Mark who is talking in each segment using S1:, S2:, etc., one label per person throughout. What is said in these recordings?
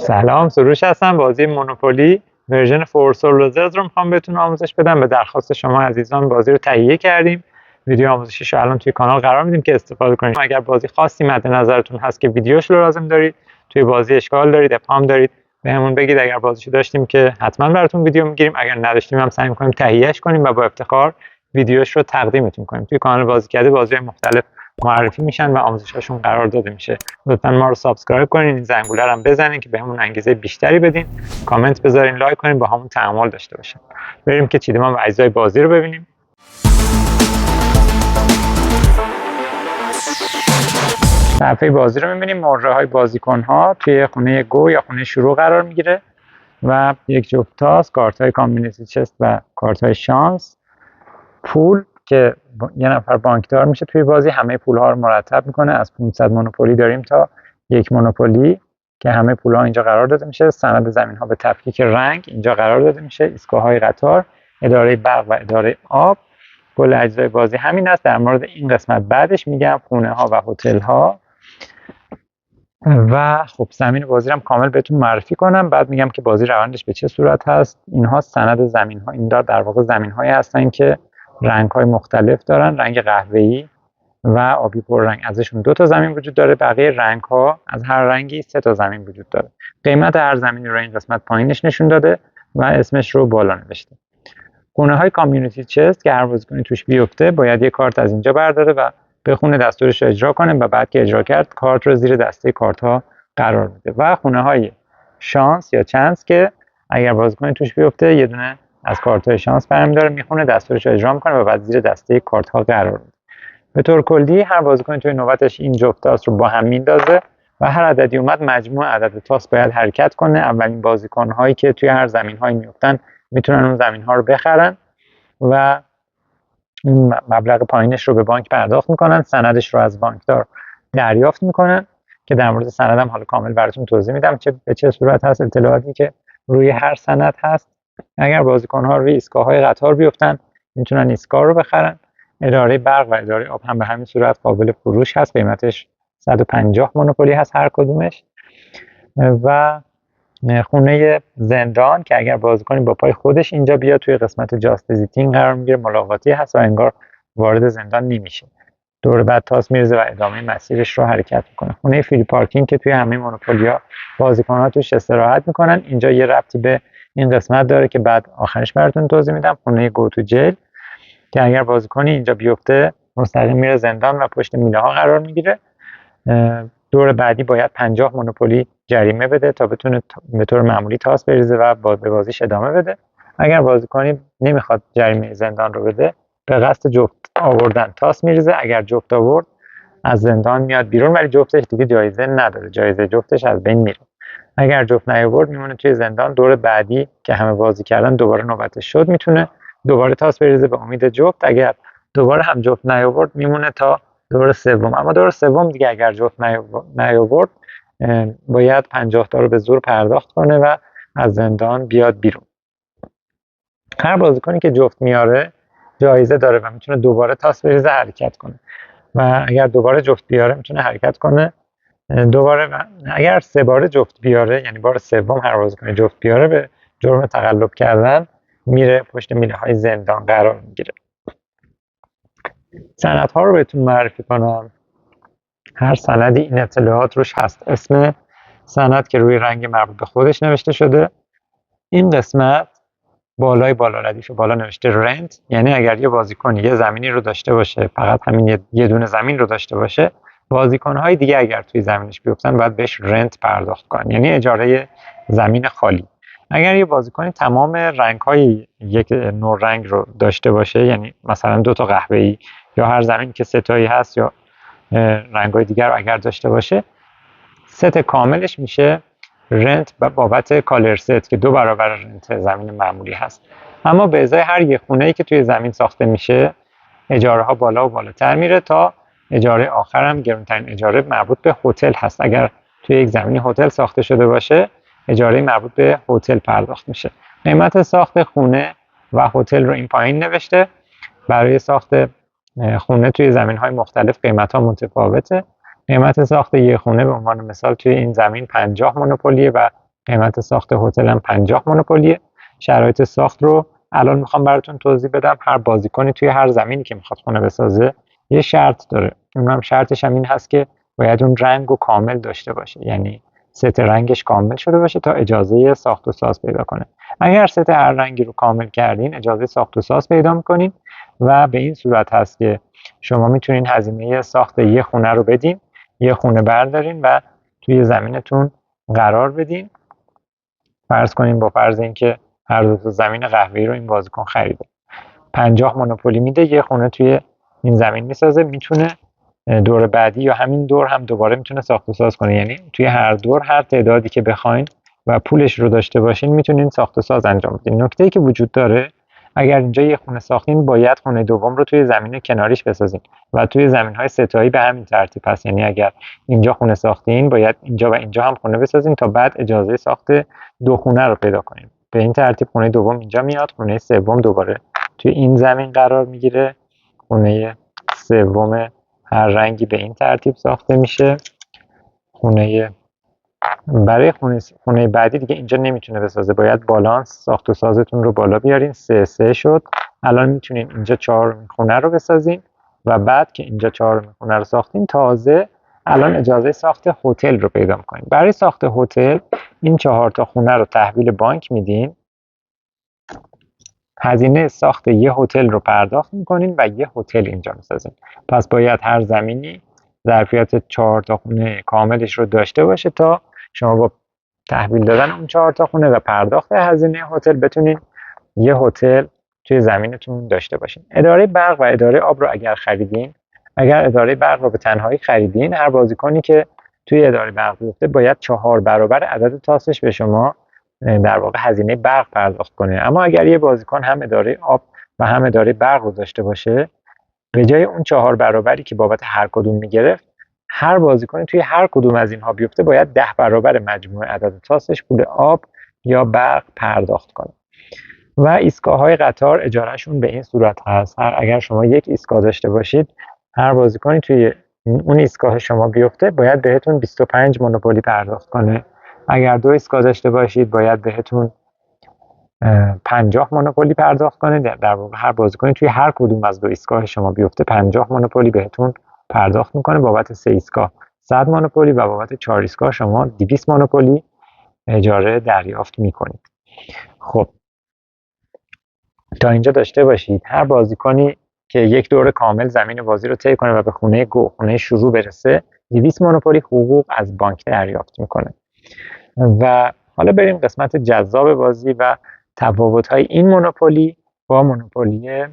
S1: سلام، سروش هستم. بازی مونوپولی ورژن فورسول روزرز رو میخوام بهتون آموزش بدم. به درخواست شما عزیزان بازی رو تهیه کردیم. ویدیو آموزشیش رو الان توی کانال قرار میدیم که استفاده کنید. اگر بازی خاصی مد نظرتون هست که ویدیوش رو لازم دارید، توی بازی اشکال دارید، ابهام دارید، بهمون بگید. اگر بازیشو داشتیم که حتما براتون ویدیو میگیریم، اگر نداشتیم هم سعی میکنیم تهیهش کنیم و با افتخار ویدیوش رو تقدیمتون کنیم. توی کانال بازی کرده بازی‌های مختلف معرفی میشن و آموزشاشون قرار داده میشه. لطفا ما رو سابسکرایب کنین، این زنگوله رو هم بزنین که بهمون انگیزه بیشتری بدین، کامنت بذارین، لایک کنین، با همون تعامل داشته باشین. بریم که چیدمان و اجزای بازی رو ببینیم. صفحه بازی رو می‌بینیم. مهره های بازیکن ها توی خونه گو یا خونه شروع قرار میگیره و یک جفت تاس، کارت های کامیونیتی چست و کارت های شانس، پول که یه نفر بانکدار میشه توی بازی، همه پول ها رو مرتب میکنه. از 500 مونوپولی داریم تا یک مونوپولی که همه پول ها اینجا قرار داده میشه. سند زمین ها به تفکیک رنگ اینجا قرار داده میشه. ایستگاه‌های قطار، اداره برق و اداره آب. کل اجزای بازی همین است. در مورد این قسمت بعدش میگم خونه ها و هتل ها و خب زمین بازی رو هم کامل بهتون معرفی کنم. بعد میگم که بازی روندش به چه صورت هست. اینها سند زمین ها، این در واقع زمین هایی هستن که رنگ های مختلف دارن، رنگ قهوه‌ای و آبی پررنگ. ازشون 2 تا زمین وجود داره. بقیه رنگ ها از هر رنگی 3 تا زمین وجود داره. قیمت هر زمینی رو این قسمت پایینش نشون داده و اسمش رو بالا نوشته. خونه های کامیونیتی چست که هر بازیکنی توش بیفته باید یه کارت از اینجا برداره و بخونه، دستورش رو اجرا کنه و بعد که اجرا کرد کارت رو زیر دسته کارت ها قرار میده. و خونه های شانس یا چانس که اگر بازیکنی توش بیفته یه دونه از کارت های شانس برمی‌داره، میخونه، دستورش رو اجرا میکنه و بعد زیر دسته کارت ها قرار میده. به طور کلی هر بازیکنی توی نوبتش این جفت تاس رو با هم میندازه و هر عددی اومد مجموع عدد تاس باید حرکت کنه. اولین بازیکن هایی که توی هر زمین هایی میافتن میتونن اون زمین ها رو بخرن و اون مبلغ پایینش رو به بانک پرداخت میکنن. سندش رو از بانکدار دریافت میکنن که در مورد سندم حالا کامل براتون توضیح میدم به چه صورت هست. اطلاعاتی که روی هر سند هست. اگر بازیکن ها روی ایستگاه های قطار بیفتن میتونن ایستگاه رو بخرن. اداره برق و اداره آب هم به همین صورت قابل فروش هست. قیمتش 150 مونوپولی هست هر کدومش. و خونه زندان که اگر بازیکنی با پای خودش اینجا بیاد توی قسمت جاست ویزیتینگ قرار میگیره، ملاقاتی هست و انگار وارد زندان نمیشه. دور بعد تاس میرزه و ادامه مسیرش رو حرکت میکنه. خونه فری پارکینگ که توی همه مونوپولیا بازیکن‌ها توش استراحت میکنن. اینجا یه ربطی به این قسمت داره که بعد آخرش براتون توضیح میدم. خونه گو تو جیل که اگر بازیکنی اینجا بیفته مستقیم میره زندان و پشت میله ها قرار میگیره. دور بعدی باید 50 مونوپولی جریمه بده تا بتونه به طور معمولی تاس بریزه و به بازیش ادامه بده. اگر بازیکنی نمیخواد جریمه زندان رو بده، به قصد جفت آوردن تاس میریزه. اگر جفت آورد از زندان میاد بیرون، ولی جفتش دیگه جایزه نداره، جایزه جفتش از بین میره. اگر جفت نیاورد میمونه توی زندان. دور بعدی که همه بازی کردن دوباره نوبتش شد، میتونه دوباره تاس بریزه به امید جفت. اگر دوباره هم جفت نیاورد میمونه تا دور سوم. اما دور سوم دیگه اگر جفت نیاورد باید 50 تا رو به زور پرداخت کنه و از زندان بیاد بیرون. هر بازیکنی که جفت میاره جایزه داره و میتونه دوباره تاس بریزه حرکت کنه و اگر دوباره جفت بیاره میتونه حرکت کنه دوباره. و اگر 3 بار جفت بیاره، یعنی بار سوم هر بازیکن جفت بیاره، به جرم تقلب کردن میره پشت میله های زندان قرار میگیره. سندها رو بهتون معرفی کنم. هر سندی این اطلاعات روش هست. اسم سند که روی رنگ مربوط به خودش نوشته شده. این قسمت بالای بالا ردیف بالا نوشته رنت، یعنی اگر یه بازیکن یه زمینی رو داشته باشه، فقط همین یه دونه زمین رو داشته باشه، بازیکن‌های دیگه اگر توی زمینش بیفتن باید بهش رنت پرداخت کنن، یعنی اجاره زمین خالی. اگر یه بازیکنی تمام رنگ‌های یک نوع رنگ رو داشته باشه، یعنی مثلا 2 تا قهوه‌ای یا هر زمین که 3 تایی هست یا رنگ‌های دیگر رو اگر داشته باشه، ست کاملش میشه رنت بابت کالر ست که 2 برابر رنت زمین معمولی هست. اما به ازای هر یه خونه‌ای که توی زمین ساخته میشه اجاره ها بالا و بالاتر میره تا اجاره آخر هم گرانترین اجاره مربوط به هتل هست. اگر توی یک زمینی هتل ساخته شده باشه اجاره مربوط به هتل پرداخت میشه. قیمت ساخت خونه و هتل رو این پایین نوشته. برای ساخت خونه توی زمین‌های مختلف قیمت‌ها متفاوته. قیمت ساخت یه خونه به عنوان مثال توی این زمین 50 مونوپولیه و قیمت ساخت هتل هم 50 مونوپولیه. شرایط ساخت رو الان میخوام براتون توضیح بدم. هر بازیکنی توی هر زمینی که میخواد خونه بسازه یه شرط داره. اونم شرطش هم این هست که باید اون رنگ رو کامل داشته باشه، یعنی ست رنگش کامل شده باشه تا اجازه ساخت و ساز پیدا کنه. اگر ست هر رنگی رو کامل کردین اجازه ساخت و ساز پیدا میکنین و به این صورت هست که شما میتونین هزینه ساخت یه خونه رو بدین، یه خونه بردارین و توی زمینتون قرار بدین. فرض کنیم با فرض اینکه هر دو تا زمین قهوه‌ای رو این بازیکن خریده، 50 مونوپولی میده، یه خونه توی این زمین میسازه. میتونه دور بعدی یا همین دور هم دوباره میتونه ساخت و ساز کنه، یعنی توی هر دور هر تعدادی که بخواین و پولش رو داشته باشین میتونین ساخت و ساز انجام بدین. نکته‌ای که وجود داره، اگر اینجا یه خونه ساختین باید خونه دوم رو توی زمین کناریش بسازین و توی زمین‌های ستایی به همین ترتیب هست. یعنی اگر اینجا خونه ساختین باید اینجا و اینجا هم خونه بسازین تا بعد اجازه ساخت دو خونه رو پیدا کنین. به این ترتیب خونه دوم اینجا میاد، خونه سوم دوباره توی این زمین قرار میگیره، خونه سوم هر رنگی به این ترتیب ساخته میشه. برای خونه بعدی دیگه اینجا نمیتونه بسازه، باید بالانس ساخت و سازتون رو بالا بیارین. 3 شد. الان میتونین اینجا 4 خونه رو بسازین و بعد که اینجا 4 خونه رو ساختین تازه الان اجازه ساخت هتل رو پیدا میکنین. برای ساخت هتل این 4 تا خونه رو تحویل بانک میدین، هزینه ساخت یه هتل رو پرداخت میکنین و یه هتل اینجا میسازین. پس باید هر زمینی ظرفیت 4 تا خونه کاملش رو داشته باشه تا شما با تحویل دادن اون 4 تا خونه و پرداخت هزینه هتل بتونین یه هتل توی زمینتون داشته باشین. اداره برق و اداره آب رو اگر خریدین، اگر اداره برق رو به تنهایی خریدین، هر بازیکنی که توی اداره برق بیفته باید 4 برابر عدد تاسش به شما در واقع هزینه برق پرداخت کنه. اما اگر یه بازیکن هم اداره آب و هم اداره برق رو داشته باشه، به جای اون 4 برابری که بابت هر کدوم میگرفت، هر بازیکنی توی هر کدوم از اینها بیفته باید 10 برابر مجموع عدد تاسش پول آب یا برق پرداخت کنه. و ایستگاه‌های قطار اجارهشون به این صورت هست. اگر شما یک ایستگاه داشته باشید، هر بازیکنی توی اون ایستگاه شما بیفته باید بهتون 25 مونوپولی پرداخت کنه. اگر 2 ایستگاه داشته باشید باید بهتون 50 مونوپولی پرداخت کنه. در واقع هر بازیکنی توی هر کدوم از 2 ایستگاه شما بیفته 50 مونوپولی بهتون پرداخت میکنه. بابت 3 ایستگاه 100 مونوپولی و بابت 4 ایستگاه شما 200 مونوپولی اجاره دریافت میکنید. خب تا اینجا داشته باشید هر بازیکنی که یک دور کامل زمین بازی رو طی کنه و به خونه خونه شروع برسه 200 مونوپولی حقوق از بانک دریافت میکنه. و حالا بریم قسمت جذاب بازی و تفاوت‌های این مونوپولی با مونوپولی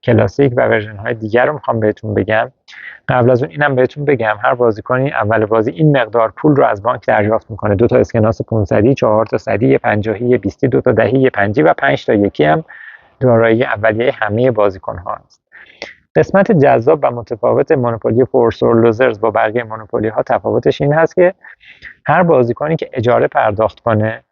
S1: کلاسیک و ورژن‌های دیگر رو میخوام بهتون بگم. قبل از اون اینم بهتون بگم هر بازیکنی اول بازی این مقدار پول رو از بانک دریافت میکنه: 2 تا اسکناس 500، 4 تا 100، 50، 20، 2 تا 10، 50 و 5 تا یکی هم دارایی اولیه همه بازیکن‌ها است. قسمت جذاب و متفاوت مونوپولی فورس اور لوزرز با بقیه مونوپولی‌ها تفاوتش این هست که هر بازیکنی که اجاره پرداخت کنه،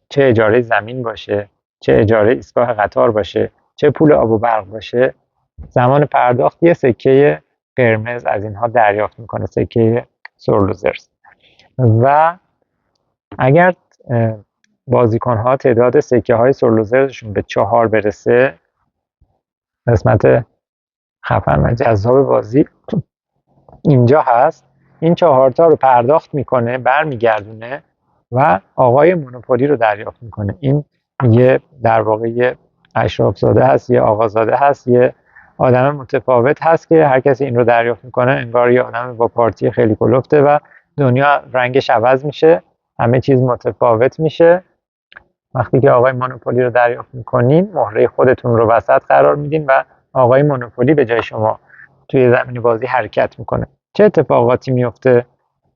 S1: چه اجاره زمین باشه، چه اجاره ایستگاه قطار باشه، چه پول آب و برق باشه، زمان پرداخت یه سکه قرمز از اینها دریافت میکنه، سکه سورلوزرز. و اگر بازیکن‌ها تعداد سکه های سورلوزرزشون به 4 برسه، قسمت خفن و جذاب بازی اینجا هست. این 4 تا رو پرداخت میکنه، برمیگردونه و آقای مونوپولی رو دریافت میکنه. این یه در واقع یه اشراف زاده هست، یه آقازاده هست، یه آدم متفاوت هست که هر کسی این رو دریافت میکنه انگار یه آدم با پارتی خیلی کلفته و دنیا رنگش عوض میشه، همه چیز متفاوت میشه. وقتی که آقای مونوپولی رو دریافت میکنین مهره خودتون رو وسط قرار میدین و آقای مونوپولی به جای شما توی زمین بازی حرکت میکنه. چه اتفاقاتی میفته؟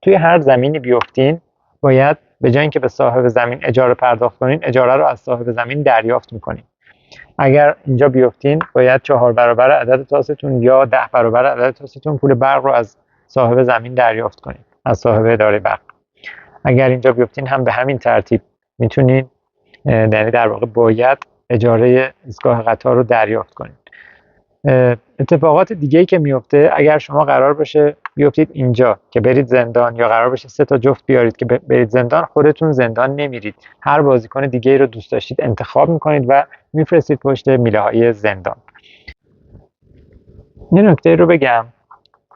S1: توی هر زمینی بیفتین باید به جای اینکه به صاحب زمین اجاره پرداخت کنین، اجاره رو از صاحب زمین دریافت میکنین. اگر اینجا بیفتین باید 4 برابر عدد تاستون یا 10 برابر عدد تاستون پول برق رو از صاحب زمین دریافت کنین، از صاحب اداره برق. اگر اینجا بیفتین هم به همین ترتیب میتونین، یعنی در واقع باید اجاره ایستگاه قطار رو دریافت کنین. اتفاقات دیگه‌ای که میفته، اگر شما قرار باشه بیفتید اینجا که برید زندان یا قرار بشه 3 تا جفت بیارید که برید زندان، خودتون زندان نمیرید. هر بازیکن دیگه رو دوست داشتید انتخاب میکنید و میفرستید پشت میله های زندان. یه نکته رو بگم،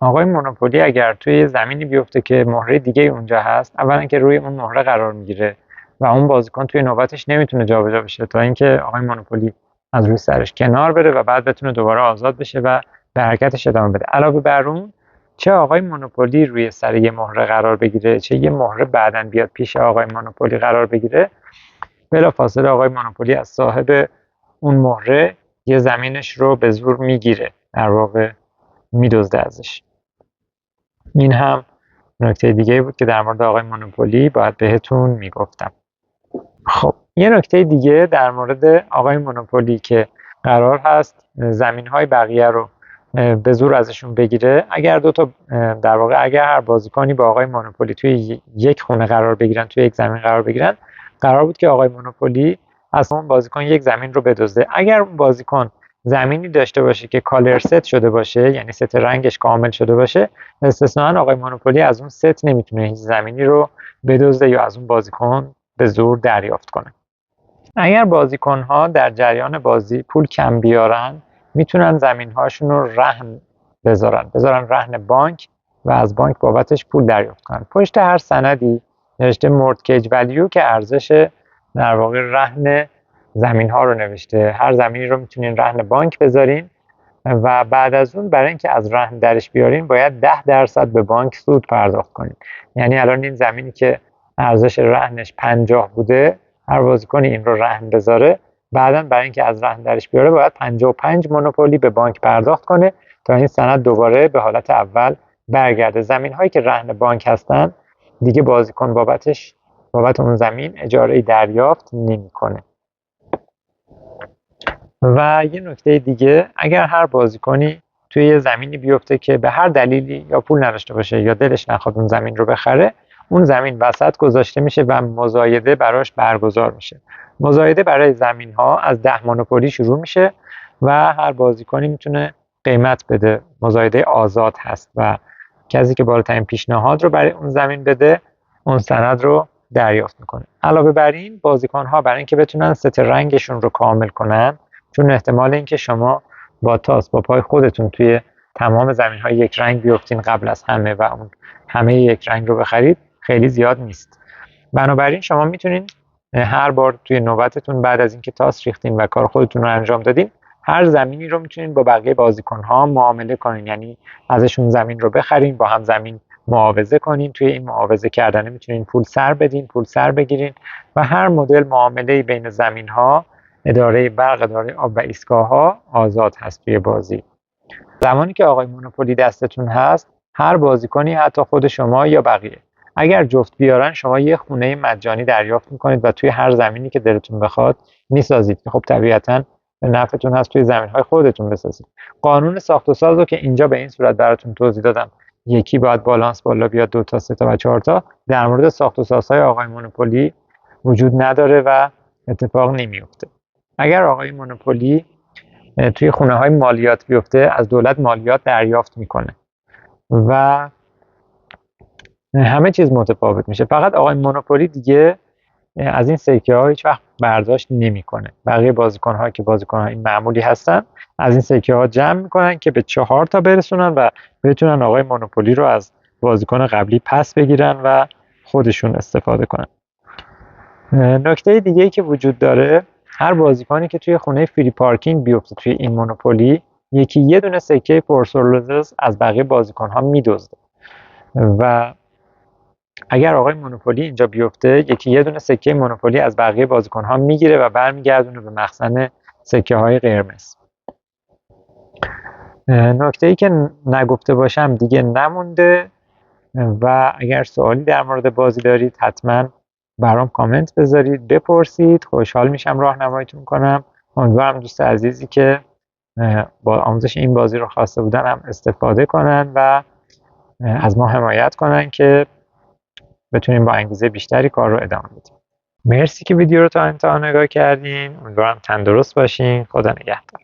S1: آقای مونوپولی اگر توی زمینی بیفته که مهره دیگه اونجا هست، اولا که روی اون مهره قرار میگیره و اون بازیکن توی نوبتش نمیتونه جابجا بشه تا اینکه آقای مونوپولی از روی سرش کنار بره و بعد بتونه دوباره آزاد بشه و به حرکتش ادامه بده. علاوه بر اون، چه آقای مونوپولی روی سر یه مهره قرار بگیره، چه یه مهره بعداً بیاد پیش آقای مونوپولی قرار بگیره، بلافاصله آقای مونوپولی از صاحب اون مهره یه زمینش رو به زور میگیره، در واقع میدزده ازش. این هم نکته دیگه بود که در مورد آقای مونوپولی باید بهتون میگفتم. خب یه نکته دیگه در مورد آقای مونوپولی که قرار هست زمین‌های بقیه رو به زور ازشون بگیره، اگر در واقع اگر هر بازیکنی با آقای مونوپولی توی یک خونه قرار بگیرن، توی یک زمین قرار بگیرن، قرار بود که آقای مونوپولی از اون بازیکن یک زمین رو بدزده. اگر اون بازیکن زمینی داشته باشه که کالر ست شده باشه، یعنی ست رنگش کامل شده باشه، استثناً آقای مونوپولی از اون ست نمیتونه هیچ زمینی رو بدزده یا از اون بازیکن به زور دریافت کنه. اگر بازیکن‌ها در جریان بازی پول کم بیارن، میتونن زمین‌هاشون رو رهن بذارن رهن بانک و از بانک بابتش پول دریافت کنن. پشت هر سندی نوشته مورتگیج ولیو که ارزش در واقع رهن زمین‌ها رو نوشته. هر زمینی رو میتونین رهن بانک بذارین و بعد از اون برای اینکه از رهن درش بیارین باید 10% به بانک سود پرداخت کنین. یعنی الان این زمینی که ارزش رهنش 50 بوده، هر بازیکنی این رو رهن بذاره، بعداً برای اینکه از رهن درش بیاره باید 55 مونوپولی به بانک پرداخت کنه تا این سند دوباره به حالت اول برگرده. زمین هایی که رهن بانک هستن دیگه بازیکن بابت اون زمین اجاره دریافت نمیکنه. و یه نکته دیگه، اگر هر بازیکنی توی یه زمینی بیفته که به هر دلیلی یا پول نداشته باشه یا دلش نخواد اون زمین رو بخره، اون زمین وسط گذاشته میشه و مزایده براش برگزار میشه. مزایده برای زمین ها از 10 مونوپولی شروع میشه و هر بازیکنی میتونه قیمت بده. مزایده آزاد هست و کسی که بالاترین پیشنهاد رو برای اون زمین بده، اون سند رو دریافت میکنه. علاوه بر این، بازیکن ها برای اینکه بتونن ست رنگشون رو کامل کنن، چون احتمال اینکه شما با تاس با پای خودتون توی تمام زمین های یک رنگ بیفتین قبل از همه و اون همه یک رنگ رو بخرید خیلی زیاد نیست. بنابراین شما میتونین هر بار توی نوبتتون بعد از اینکه تاس ریختین و کار خودتون رو انجام دادین، هر زمینی رو میتونین با بقیه بازیکن ها معامله کنین، یعنی ازشون زمین رو بخرین، با هم زمین معاوضه کنین. توی این معاوضه کردن میتونین پول سر بدین، پول سر بگیرین و هر مدل معامله بین زمین ها، اداره برق، اداره آب و ایستگاه ها آزاد هست توی بازی. زمانی که آقای مونوپولی دستتون هست، هر بازیکنی، حتی خود شما یا بقیه، اگر جفت بیارن، شما یه خونه مجانی دریافت میکنید و توی هر زمینی که دلتون بخواد میسازید که خب طبیعتاً به نفعتون هست توی زمین‌های خودتون بسازید. قانون ساخت و ساز رو که اینجا به این صورت براتون توضیح دادم، یکی باید بالانس بالا بیاد، 2 تا 3 تا و 4 تا، در مورد ساخت و سازهای آقای مونوپولی وجود نداره و اتفاق نمیفته. اگر آقای مونوپولی توی خونه‌های مالیات بیفته، از دولت مالیات دریافت میکنه و همه چیز متفاوت میشه. فقط آقای مونوپولی دیگه از این سکه ها هیچ وقت برداشت نمیکنه. بقیه بازیکن ها که بازیکن های معمولی هستن از این سکه ها جمع میکنن که به 4 تا برسونن و بتونن آقای مونوپولی رو از بازیکن قبلی پس بگیرن و خودشون استفاده کنن. نکته دیگه که وجود داره، هر بازیکنی که توی خونه فری پارکینگ بیفته توی این مونوپولی، یکی یه دونه سکه پرسرلوزس از بقیه بازیکن ها میدزده و اگر آقای مونوپولی اینجا بیفته، یکی یه دونه سکه مونوپولی از بقیه بازیکن ها میگیره و برمیگردونه به مخزن سکه های قرمز. نکته ای که نگفته باشم دیگه نمونده و اگر سوالی در مورد بازی دارید حتما برام کامنت بذارید، بپرسید. خوشحال میشم راهنماییتون کنم. امیدوارم دوست عزیزی که با آموزش این بازی رو خواسته بودن هم استفاده کنن و از ما حمایت کنن که بتونیم با انگیزه بیشتری کار رو ادامه بدیم. مرسی که ویدیو رو تا انتها نگاه کردین. امیدوارم تندرست باشین. خدا نگهدار.